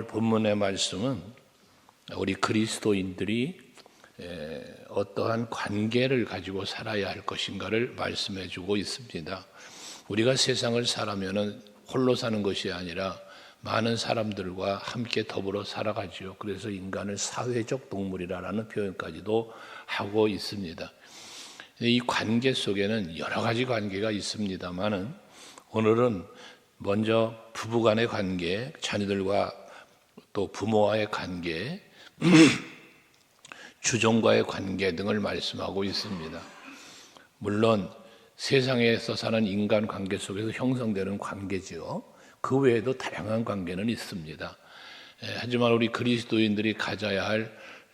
본문의 말씀은 우리 그리스도인들이 어떠한 관계를 가지고 살아야 할 것인가를 말씀해 주고 있습니다. 우리가 세상을 살아면은 홀로 사는 것이 아니라 많은 사람들과 함께 더불어 살아가지요. 그래서 인간을 사회적 동물이라는 표현까지도 하고 있습니다. 이 관계 속에는 여러 가지 관계가 있습니다만은 오늘은 먼저 부부간의 관계, 자녀들과 또 부모와의 관계, 주종과의 관계 등을 말씀하고 있습니다. 물론 세상에서 사는 인간 관계 속에서 형성되는 관계지요. 그 외에도 다양한 관계는 있습니다. 하지만 우리 그리스도인들이 가져야 할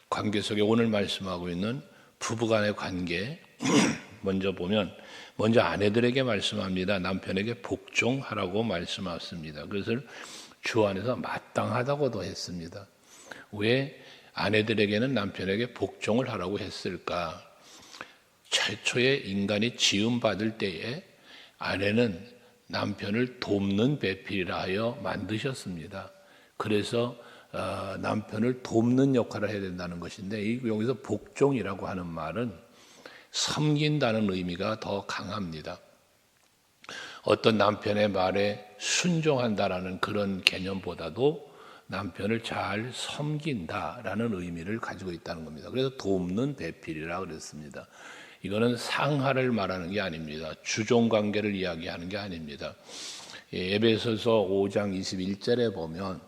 관계 속에 오늘 말씀하고 있는 부부간의 관계, 먼저 아내들에게 말씀합니다. 남편에게 복종하라고 말씀하십니다. 그것을 주 안에서 마땅하다고도 했습니다. 왜 아내들에게는 남편에게 복종을 하라고 했을까? 최초에 인간이 지음받을 때에 아내는 남편을 돕는 배필이라 하여 만드셨습니다. 그래서 남편을 돕는 역할을 해야 된다는 것인데, 여기서 복종이라고 하는 말은 섬긴다는 의미가 더 강합니다. 어떤 남편의 말에 순종한다라는 그런 개념보다도 남편을 잘 섬긴다라는 의미를 가지고 있다는 겁니다. 그래서 돕는 배필이라 그랬습니다. 이거는 상하를 말하는 게 아닙니다. 주종 관계를 이야기하는 게 아닙니다. 에베소서 5장 21절에 보면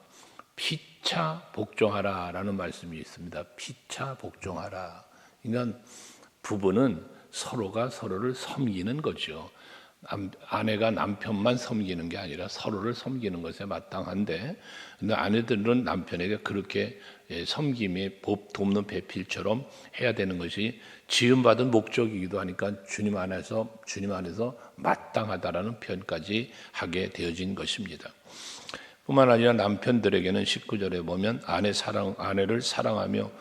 피차 복종하라라는 말씀이 있습니다. 피차 복종하라. 그러니까 부부는 서로가 서로를 섬기는 거죠. 아내가 남편만 섬기는 게 아니라 서로를 섬기는 것에 마땅한데, 근데 아내들은 남편에게 그렇게 섬김이 돕는 배필처럼 해야 되는 것이 지음받은 목적이기도 하니까 주님 안에서 마땅하다라는 표현까지 하게 되어진 것입니다. 뿐만 아니라 남편들에게는 19절에 보면 아내를 사랑하며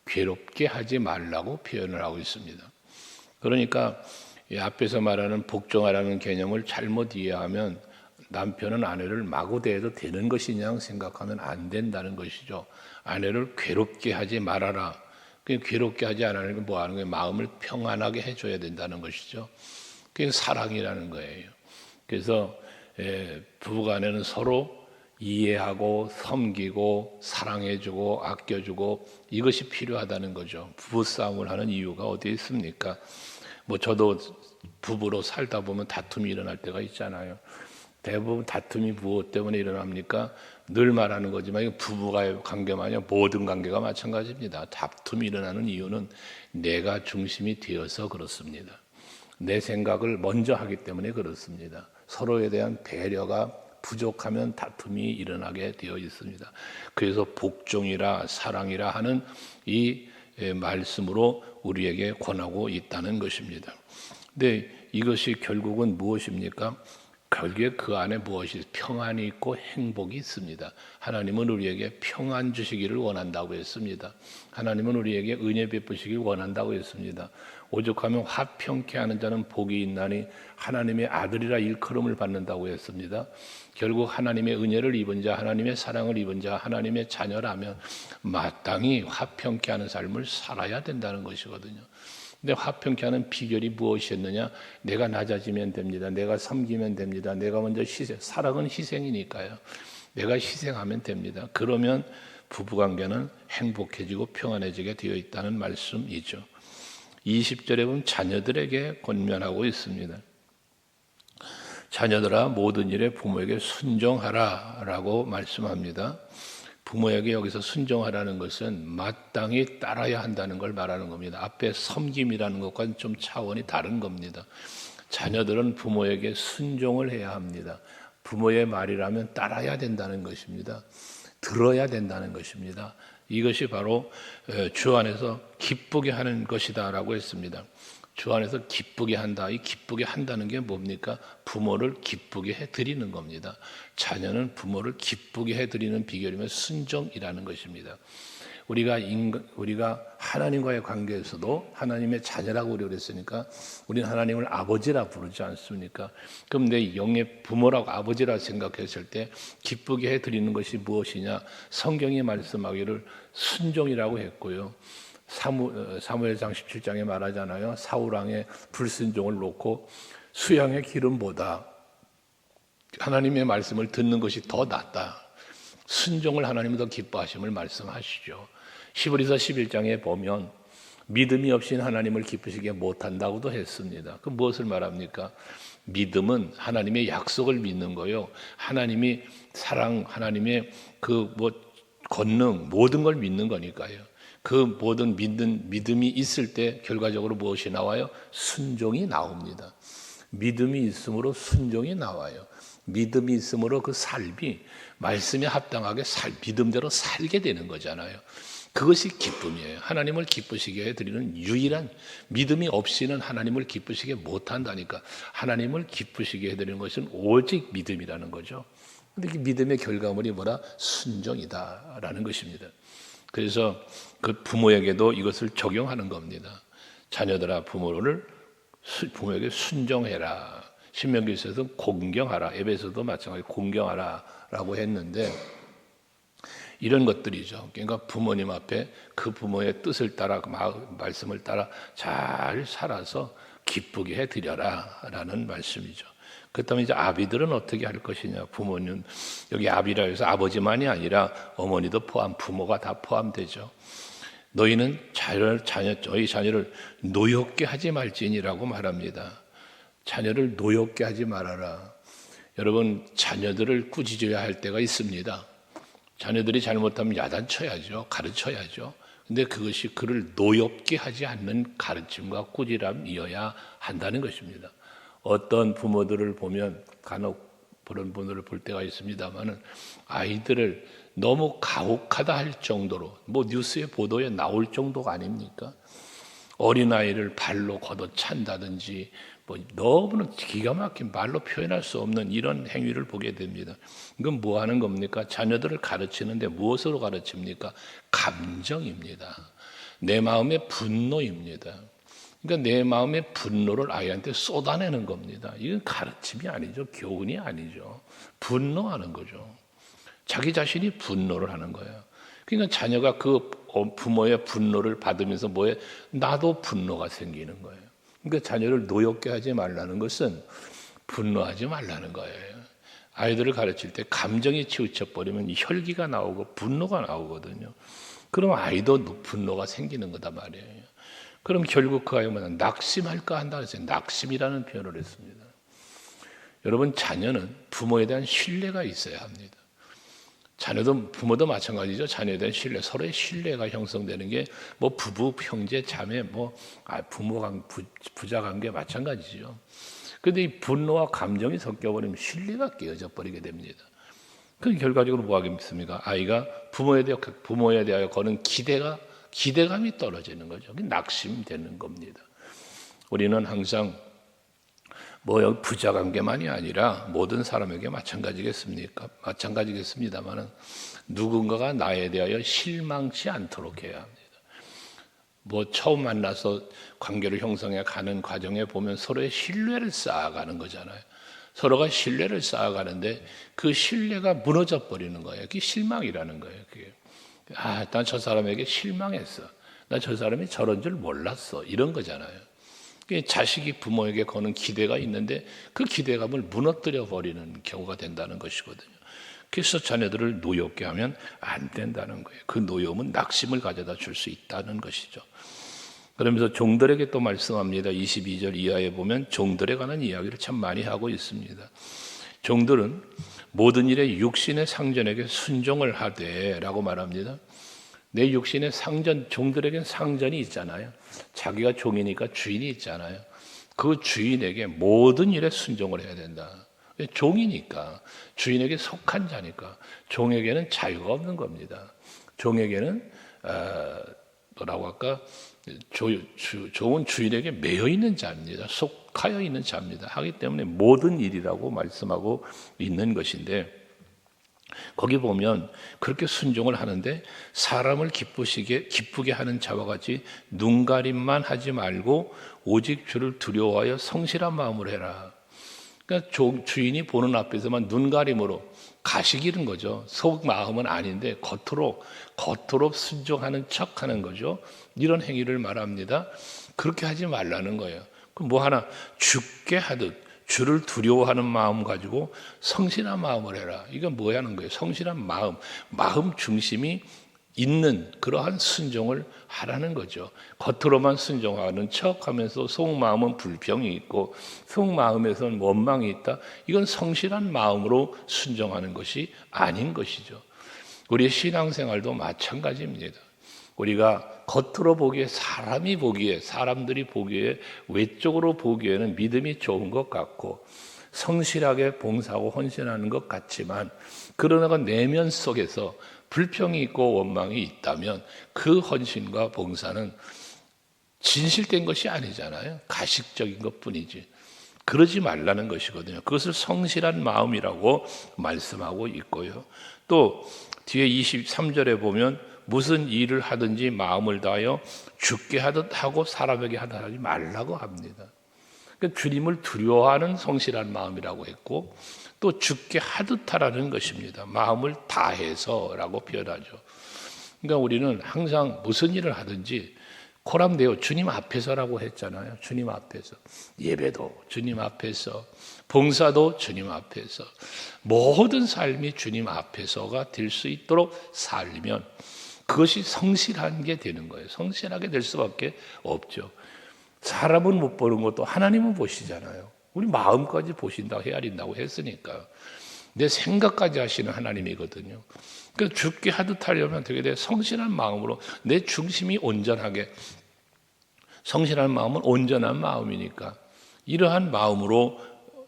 괴롭게 하지 말라고 표현을 하고 있습니다. 그러니까 이 앞에서 말하는 복종하라는 개념을 잘못 이해하면 남편은 아내를 마구 대해도 되는 것이냐 생각하면 안 된다는 것이죠. 아내를 괴롭게 하지 말아라. 괴롭게 하지 않으면 뭐 하는 거예요? 마음을 평안하게 해줘야 된다는 것이죠. 그게 사랑이라는 거예요. 그래서 부부간에는 서로 이해하고 섬기고 사랑해주고 아껴주고 이것이 필요하다는 거죠. 부부싸움을 하는 이유가 어디에 있습니까? 저도 부부로 살다 보면 다툼이 일어날 때가 있잖아요. 대부분 다툼이 무엇 때문에 일어납니까? 늘 말하는 거지만 부부와의 관계만 아니라 모든 관계가 마찬가지입니다. 다툼이 일어나는 이유는 내가 중심이 되어서 그렇습니다. 내 생각을 먼저 하기 때문에 그렇습니다. 서로에 대한 배려가 부족하면 다툼이 일어나게 되어 있습니다. 그래서 복종이라 사랑이라 하는 이 말씀으로 우리에게 권하고 있다는 것입니다. 근데 이것이 결국은 무엇입니까? 결국에 그 안에 무엇이 평안이 있고 행복이 있습니다. 하나님은 우리에게 평안 주시기를 원한다고 했습니다. 하나님은 우리에게 은혜 베푸시기를 원한다고 했습니다. 오죽하면 화평케 하는 자는 복이 있나니 하나님의 아들이라 일컬음을 받는다고 했습니다. 결국 하나님의 은혜를 입은 자, 하나님의 사랑을 입은 자, 하나님의 자녀라면 마땅히 화평케 하는 삶을 살아야 된다는 것이거든요. 근데 화평케 하는 비결이 무엇이었느냐? 내가 낮아지면 됩니다. 내가 섬기면 됩니다. 내가 먼저 사랑은 희생이니까요. 내가 희생하면 됩니다. 그러면 부부관계는 행복해지고 평안해지게 되어 있다는 말씀이죠. 20절에 보면 자녀들에게 권면하고 있습니다. 자녀들아 모든 일에 부모에게 순종하라라고 말씀합니다. 부모에게 여기서 순종하라는 것은 마땅히 따라야 한다는 걸 말하는 겁니다. 앞에 섬김이라는 것과는 좀 차원이 다른 겁니다. 자녀들은 부모에게 순종을 해야 합니다. 부모의 말이라면 따라야 된다는 것입니다. 들어야 된다는 것입니다. 이것이 바로 주 안에서 기쁘게 하는 것이다라고 했습니다. 주 안에서 기쁘게 한다. 이 기쁘게 한다는 게 뭡니까? 부모를 기쁘게 해드리는 겁니다. 자녀는 부모를 기쁘게 해드리는 비결이면 순종이라는 것입니다. 우리가 하나님과의 관계에서도 하나님의 자녀라고 우리 그랬으니까 우리는 하나님을 아버지라 부르지 않습니까? 그럼 내 영의 부모라고 아버지라 생각했을 때 기쁘게 해드리는 것이 무엇이냐? 성경이 말씀하기를 순종이라고 했고요. 사무엘상 17장에 말하잖아요. 사울왕의 불순종을 놓고 수양의 기름보다 하나님의 말씀을 듣는 것이 더 낫다. 순종을 하나님이 더 기뻐하심을 말씀하시죠. 히브리서 11장에 보면 믿음이 없이는 하나님을 기쁘시게 못한다고도 했습니다. 그 무엇을 말합니까? 믿음은 하나님의 약속을 믿는 거요. 하나님이 사랑, 하나님의 권능, 모든 걸 믿는 거니까요. 그 모든 믿음이 있을 때 결과적으로 무엇이 나와요? 순종이 나옵니다. 믿음이 있으므로 순종이 나와요. 믿음이 있으므로 그 삶이 말씀에 합당하게 믿음대로 살게 되는 거잖아요. 그것이 기쁨이에요. 하나님을 기쁘시게 해드리는 유일한, 믿음이 없이는 하나님을 기쁘시게 못한다니까. 하나님을 기쁘시게 해드리는 것은 오직 믿음이라는 거죠. 근데 그 믿음의 결과물이 뭐라? 순종이다라는 것입니다. 그래서 그 부모에게도 이것을 적용하는 겁니다. 자녀들아 부모에게 순종해라. 신명기에서도 공경하라. 에베소도 마찬가지로 공경하라라고 했는데 이런 것들이죠. 그러니까 부모님 앞에 그 부모의 뜻을 따라 말씀을 따라 잘 살아서 기쁘게 해드려라라는 말씀이죠. 그렇다면 이제 아비들은 어떻게 할 것이냐? 부모님 여기 아비라 해서 아버지만이 아니라 어머니도 포함, 부모가 다 포함되죠. 너희는 너희 자녀를 노엽게 하지 말지니라고 말합니다. 자녀를 노엽게 하지 말아라. 여러분, 자녀들을 꾸짖어야 할 때가 있습니다. 자녀들이 잘못하면 야단쳐야죠. 가르쳐야죠. 근데 그것이 그를 노엽게 하지 않는 가르침과 꾸지람이어야 한다는 것입니다. 어떤 부모들을 보면 간혹 그런 분들을 볼 때가 있습니다만은 아이들을 너무 가혹하다 할 정도로 뉴스의 보도에 나올 정도가 아닙니까? 어린아이를 발로 걷어찬다든지 너무나 기가 막힌 말로 표현할 수 없는 이런 행위를 보게 됩니다. 이건 뭐 하는 겁니까? 자녀들을 가르치는데 무엇으로 가르칩니까? 감정입니다. 내 마음의 분노입니다. 그러니까 내 마음의 분노를 아이한테 쏟아내는 겁니다. 이건 가르침이 아니죠. 교훈이 아니죠. 분노하는 거죠. 자기 자신이 분노를 하는 거예요. 그러니까 자녀가 그 부모의 분노를 받으면서 나도 분노가 생기는 거예요. 그러니까 자녀를 노엽게 하지 말라는 것은 분노하지 말라는 거예요. 아이들을 가르칠 때 감정이 치우쳐버리면 혈기가 나오고 분노가 나오거든요. 그럼 아이도 분노가 생기는 거다 말이에요. 그럼 결국 그 아이가 낙심할까 한다 해서 낙심이라는 표현을 했습니다. 여러분, 자녀는 부모에 대한 신뢰가 있어야 합니다. 부모도 마찬가지죠. 자녀에 대한 신뢰, 서로의 신뢰가 형성되는 게 부부, 형제, 자매, 부자 관계 마찬가지죠. 그런데 이 분노와 감정이 섞여버리면 신뢰가 깨어져 버리게 됩니다. 그 결과적으로 뭐 하겠습니까? 아이가 부모에 대하여 거는 기대감이 떨어지는 거죠. 낙심되는 겁니다. 우리는 항상 부자 관계만이 아니라 모든 사람에게 마찬가지겠습니다만은 누군가가 나에 대하여 실망치 않도록 해야 합니다. 처음 만나서 관계를 형성해 가는 과정에 보면 서로의 신뢰를 쌓아가는 거잖아요. 서로가 신뢰를 쌓아가는데 그 신뢰가 무너져 버리는 거예요. 그게 실망이라는 거예요. 그게. 난 저 사람에게 실망했어. 난 저 사람이 저런 줄 몰랐어. 이런 거잖아요. 자식이 부모에게 거는 기대가 있는데 그 기대감을 무너뜨려 버리는 경우가 된다는 것이거든요. 그래서 자녀들을 노엽게 하면 안 된다는 거예요. 그 노여움은 낙심을 가져다 줄 수 있다는 것이죠. 그러면서 종들에게 또 말씀합니다. 22절 이하에 보면 종들에 관한 이야기를 참 많이 하고 있습니다. 종들은 모든 일에 육신의 상전에게 순종을 하되 라고 말합니다. 내 육신의 상전, 종들에겐 상전이 있잖아요. 자기가 종이니까 주인이 있잖아요. 그 주인에게 모든 일에 순종을 해야 된다. 종이니까, 주인에게 속한 자니까 종에게는 자유가 없는 겁니다. 종에게는 종은 주인에게 매여 있는 자입니다. 속하여 있는 자입니다. 하기 때문에 모든 일이라고 말씀하고 있는 것인데, 거기 보면 그렇게 순종을 하는데 사람을 기쁘게 하는 자와 같이 눈가림만 하지 말고 오직 주를 두려워하여 성실한 마음으로 해라. 그러니까 주인이 보는 앞에서만 눈가림으로 가식 잃은 거죠. 속 마음은 아닌데 겉으로 순종하는 척하는 거죠. 이런 행위를 말합니다. 그렇게 하지 말라는 거예요. 그럼 뭐 하나 죽게 하듯 주를 두려워하는 마음 가지고 성실한 마음을 해라. 이건 뭐야 하는 거예요? 성실한 마음 중심이 있는 그러한 순종을 하라는 거죠. 겉으로만 순종하는 척하면서 속마음은 불평이 있고 속마음에서는 원망이 있다. 이건 성실한 마음으로 순종하는 것이 아닌 것이죠. 우리의 신앙생활도 마찬가지입니다. 우리가 겉으로 보기에 사람들이 보기에 외적으로 보기에는 믿음이 좋은 것 같고 성실하게 봉사하고 헌신하는 것 같지만 그러나 내면 속에서 불평이 있고 원망이 있다면 그 헌신과 봉사는 진실된 것이 아니잖아요. 가식적인 것뿐이지. 그러지 말라는 것이거든요. 그것을 성실한 마음이라고 말씀하고 있고요. 또 뒤에 23절에 보면 무슨 일을 하든지 마음을 다하여 죽게 하듯 하고 사람에게 하듯 하지 말라고 합니다. 그러니까 주님을 두려워하는 성실한 마음이라고 했고 또 죽게 하듯 하라는 것입니다. 마음을 다해서라고 표현하죠. 그러니까 우리는 항상 무슨 일을 하든지 코람데오 주님 앞에서라고 했잖아요. 주님 앞에서 예배도 주님 앞에서 봉사도 주님 앞에서 모든 삶이 주님 앞에서가 될 수 있도록 살면 그것이 성실한 게 되는 거예요. 성실하게 될 수밖에 없죠. 사람은 못 보는 것도 하나님은 보시잖아요. 우리 마음까지 보신다고 헤아린다고 했으니까 내 생각까지 하시는 하나님이거든요. 그러니까 죽게 하듯 하려면 어떻게 돼요? 성실한 마음으로 내 중심이 온전하게 성실한 마음은 온전한 마음이니까 이러한 마음으로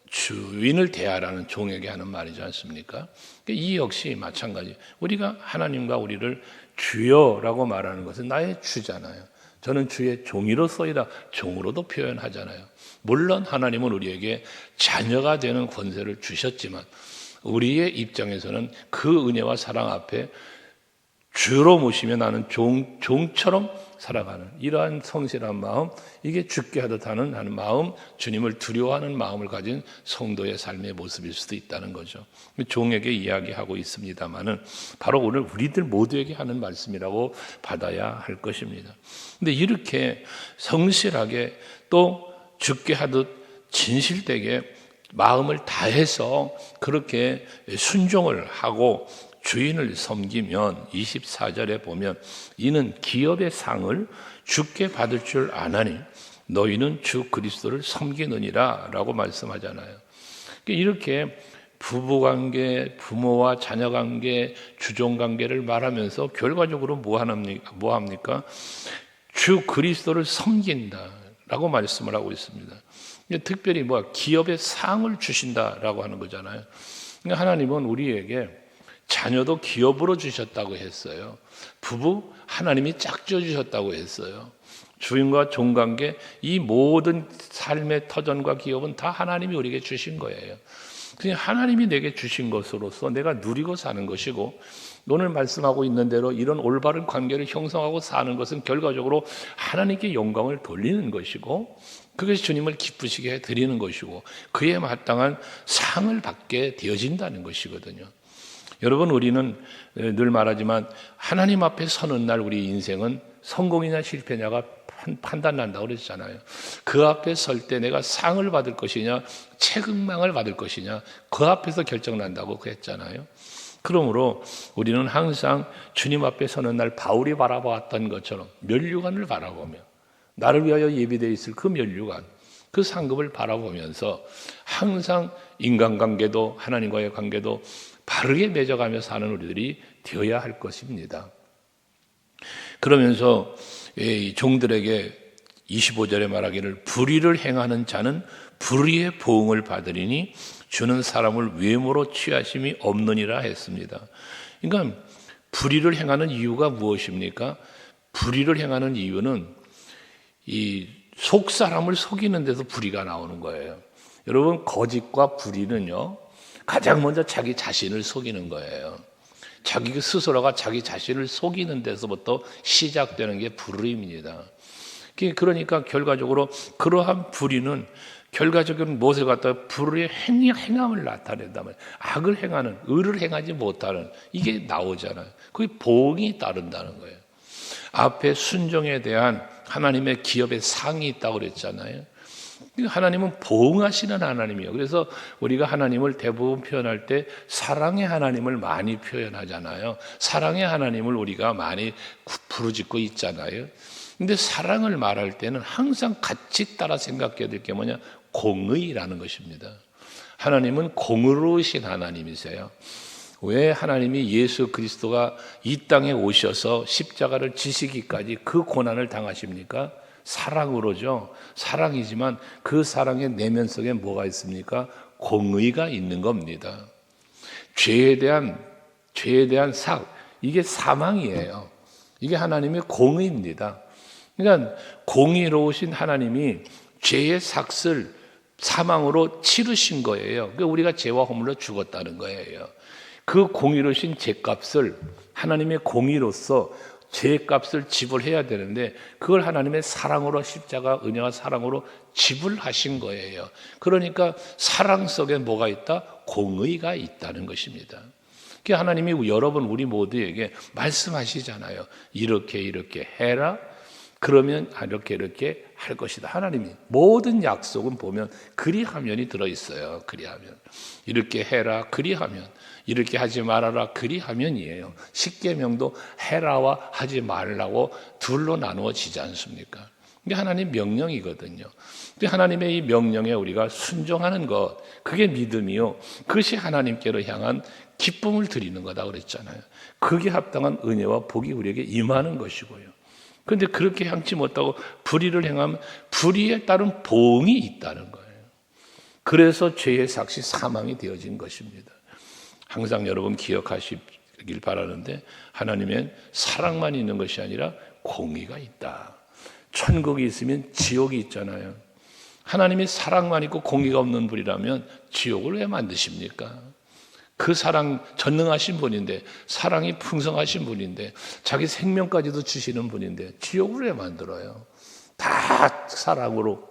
주인을 대하라는 종에게 하는 말이지 않습니까? 이 역시 마찬가지. 우리가 하나님과 우리를 주여라고 말하는 것은 나의 주잖아요. 저는 주의 종이로서이다. 종으로도 표현하잖아요. 물론 하나님은 우리에게 자녀가 되는 권세를 주셨지만 우리의 입장에서는 그 은혜와 사랑 앞에 주로 모시며 나는 종처럼 살아가는 이러한 성실한 마음, 이게 죽게 하듯 하는 마음, 주님을 두려워하는 마음을 가진 성도의 삶의 모습일 수도 있다는 거죠. 종에게 이야기하고 있습니다만은 바로 오늘 우리들 모두에게 하는 말씀이라고 받아야 할 것입니다. 근데 이렇게 성실하게 또 죽게 하듯 진실되게 마음을 다해서 그렇게 순종을 하고 주인을 섬기면 24절에 보면 이는 기업의 상을 주께 받을 줄 아나니 너희는 주 그리스도를 섬기느니라 라고 말씀하잖아요. 이렇게 부부관계, 부모와 자녀관계, 주종관계를 말하면서 결과적으로 뭐 합니까? 주 그리스도를 섬긴다 라고 말씀을 하고 있습니다. 특별히 기업의 상을 주신다라고 하는 거잖아요. 하나님은 우리에게 자녀도 기업으로 주셨다고 했어요. 부부 하나님이 짝지어 주셨다고 했어요. 주인과 종관계 이 모든 삶의 터전과 기업은 다 하나님이 우리에게 주신 거예요. 그냥 하나님이 내게 주신 것으로서 내가 누리고 사는 것이고 오늘 말씀하고 있는 대로 이런 올바른 관계를 형성하고 사는 것은 결과적으로 하나님께 영광을 돌리는 것이고 그것이 주님을 기쁘시게 해드리는 것이고 그에 마땅한 상을 받게 되어진다는 것이거든요. 여러분 우리는 늘 말하지만 하나님 앞에 서는 날 우리 인생은 성공이냐 실패냐가 판단난다고 그랬잖아요. 그 앞에 설 때 내가 상을 받을 것이냐 책망을 받을 것이냐 그 앞에서 결정난다고 그랬잖아요. 그러므로 우리는 항상 주님 앞에 서는 날 바울이 바라보았던 것처럼 면류관을 바라보며 나를 위하여 예비되어 있을 그 면류관 그 상급을 바라보면서 항상 인간관계도 하나님과의 관계도 바르게 맺어가며 사는 우리들이 되어야 할 것입니다. 그러면서 종들에게 25절에 말하기를 불의를 행하는 자는 불의의 보응을 받으리니 주는 사람을 외모로 취하심이 없느니라 했습니다. 그러니까 불의를 행하는 이유가 무엇입니까? 불의를 행하는 이유는 이 속 사람을 속이는 데서 불의가 나오는 거예요. 여러분 거짓과 불의는요 가장 먼저 자기 자신을 속이는 거예요. 자기 스스로가 자기 자신을 속이는 데서부터 시작되는 게 불의입니다. 그러니까 결과적으로 그러한 불의는 결과적인 무엇을 갖다가 불의의 행함을 나타낸단 말이에요. 악을 행하는, 의를 행하지 못하는 이게 나오잖아요. 그게 보응이 따른다는 거예요. 앞에 순종에 대한 하나님의 기업의 상이 있다고 그랬잖아요. 하나님은 보응하시는 하나님이에요. 그래서 우리가 하나님을 대부분 표현할 때 사랑의 하나님을 많이 표현하잖아요. 사랑의 하나님을 우리가 많이 부르짖고 있잖아요. 근데 사랑을 말할 때는 항상 같이 따라 생각해야 될 게 뭐냐? 공의라는 것입니다. 하나님은 공의로우신 하나님이세요. 왜 하나님이 예수 그리스도가 이 땅에 오셔서 십자가를 지시기까지 그 고난을 당하십니까? 사랑으로죠. 사랑이지만 그 사랑의 내면 속에 뭐가 있습니까? 공의가 있는 겁니다. 죄에 대한 이게 사망이에요. 이게 하나님의 공의입니다. 그러니까 공의로우신 하나님이 죄의 삭을 사망으로 치르신 거예요. 그러니까 우리가 죄와 허물로 죽었다는 거예요. 그 공의로우신 죄값을 하나님의 공의로서 죄값을 지불해야 되는데 그걸 하나님의 사랑으로 십자가 은혜와 사랑으로 지불하신 거예요. 그러니까 사랑 속에 뭐가 있다? 공의가 있다는 것입니다. 하나님이 여러분 우리 모두에게 말씀하시잖아요. 이렇게 해라. 그러면 이렇게 할 것이다. 하나님이 모든 약속은 보면 그리하면이 들어있어요. 그리하면 이렇게 해라. 그리하면 이렇게 하지 말아라. 그리하면이에요. 십계명도 해라와 하지 말라고 둘로 나누어지지 않습니까? 이게 하나님 명령이거든요. 하나님의 이 명령에 우리가 순종하는 것, 그게 믿음이요. 그것이 하나님께로 향한 기쁨을 드리는 거다 그랬잖아요. 그게 합당한 은혜와 복이 우리에게 임하는 것이고요. 그런데 그렇게 향치 못하고 불의를 행하면 불의에 따른 보응이 있다는 거예요. 그래서 죄의 삭이 사망이 되어진 것입니다. 항상 여러분 기억하시길 바라는데 하나님은 사랑만 있는 것이 아니라 공의가 있다. 천국이 있으면 지옥이 있잖아요. 하나님이 사랑만 있고 공의가 없는 분이라면 지옥을 왜 만드십니까? 그 사랑 전능하신 분인데 사랑이 풍성하신 분인데 자기 생명까지도 주시는 분인데 지옥을 왜 만들어요? 다 사랑으로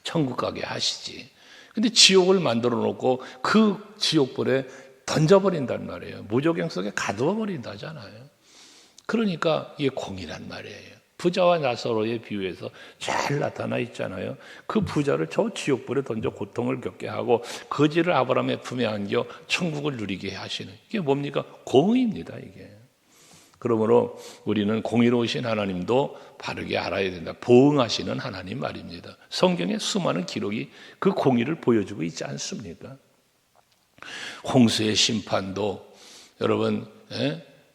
천국 가게 하시지. 근데 지옥을 만들어 놓고 그 지옥불에 던져버린단 말이에요. 무조경 속에 가두어 버린다잖아요. 그러니까 이게 공의란 말이에요. 부자와 나사로의 비유에서 잘 나타나 있잖아요. 그 부자를 저 지옥불에 던져 고통을 겪게 하고 거지를 아브라함의 품에 안겨 천국을 누리게 하시는 이게 뭡니까? 공의입니다. 이게. 그러므로 우리는 공의로우신 하나님도 바르게 알아야 된다. 보응하시는 하나님 말입니다. 성경에 수많은 기록이 그 공의를 보여주고 있지 않습니까? 홍수의 심판도 여러분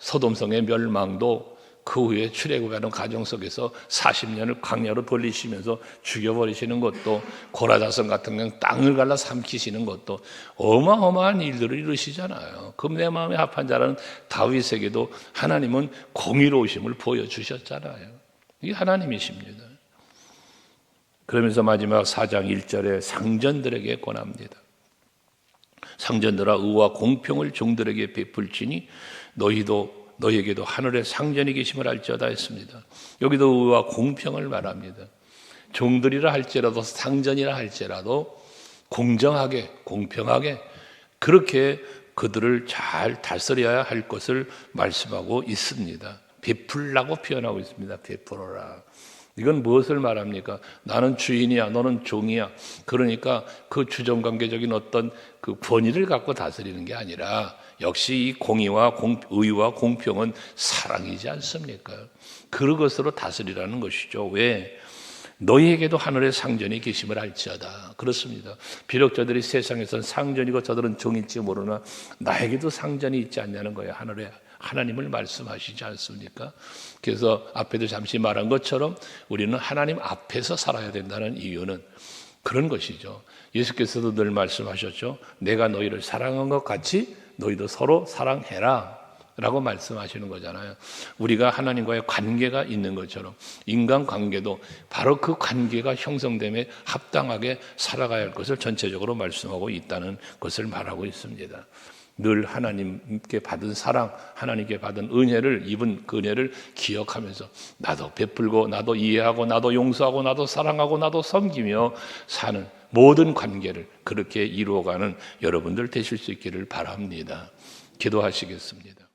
소돔성의 멸망도 그 후에 출애굽하는 가정 속에서 40년을 광야로 돌리시면서 죽여버리시는 것도 고라자성 같은 경우 땅을 갈라 삼키시는 것도 어마어마한 일들을 이루시잖아요. 그럼 내 마음에 합한 자라는 다윗에게도 하나님은 공의로우심을 보여주셨잖아요. 이게 하나님이십니다. 그러면서 마지막 4장 1절에 상전들에게 권합니다. 상전들아 의와 공평을 종들에게 베풀지니 너희에게도 하늘에 상전이 계심을 알지어다 했습니다. 여기도 의와 공평을 말합니다. 종들이라 할지라도 상전이라 할지라도 공정하게 공평하게 그렇게 그들을 잘 다스려야 할 것을 말씀하고 있습니다. 베풀라고 표현하고 있습니다. 베풀어라. 이건 무엇을 말합니까? 나는 주인이야, 너는 종이야. 그러니까 그 주정관계적인 어떤 그 권위를 갖고 다스리는 게 아니라 역시 이 의와 공평은 사랑이지 않습니까? 그것으로 다스리라는 것이죠. 왜? 너희에게도 하늘의 상전이 계심을 알지어다. 그렇습니다. 비록 저들이 세상에선 상전이고 저들은 종일지 모르나 나에게도 상전이 있지 않냐는 거예요. 하늘에 하나님을 말씀하시지 않습니까? 그래서 앞에도 잠시 말한 것처럼 우리는 하나님 앞에서 살아야 된다는 이유는 그런 것이죠. 예수께서도 늘 말씀하셨죠. 내가 너희를 사랑한 것 같이 너희도 서로 사랑해라. 라고 말씀하시는 거잖아요. 우리가 하나님과의 관계가 있는 것처럼 인간관계도 바로 그 관계가 형성됨에 합당하게 살아가야 할 것을 전체적으로 말씀하고 있다는 것을 말하고 있습니다. 늘 하나님께 받은 사랑, 하나님께 받은 은혜를, 입은 그 은혜를 기억하면서 나도 베풀고 나도 이해하고 나도 용서하고 나도 사랑하고 나도 섬기며 사는 모든 관계를 그렇게 이루어가는 여러분들 되실 수 있기를 바랍니다. 기도하시겠습니다.